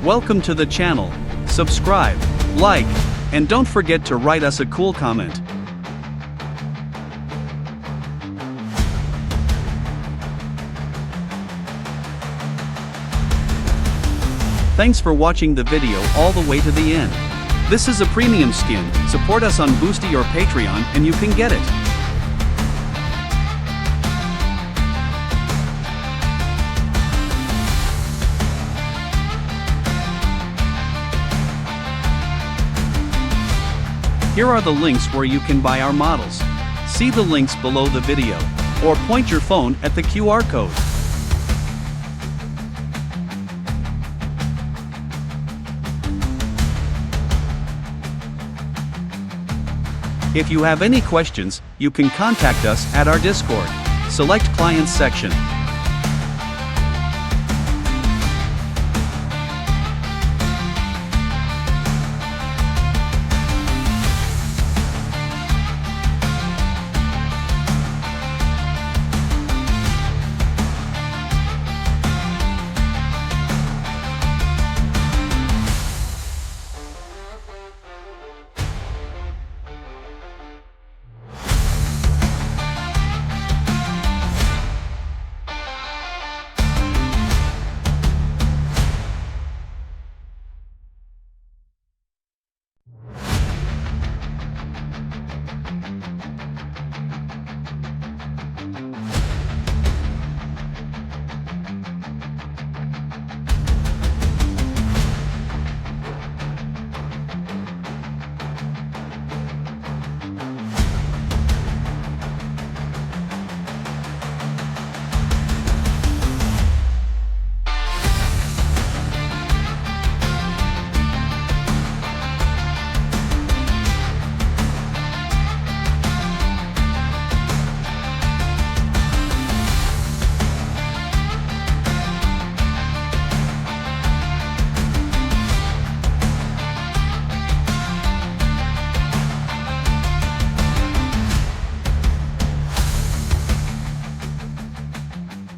Welcome to the channel. Subscribe, like, and don't forget to write us a cool comment. Thanks for watching the video all the way to the end. This is a premium skin. Support us on Boosty or Patreon and you can get it. Here are the links where you can buy our models. See the links below the video, or point your phone at the QR code. If you have any questions, you can contact us at our Discord. Select Clients section.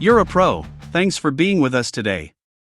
You're a pro. Thanks for being with us today.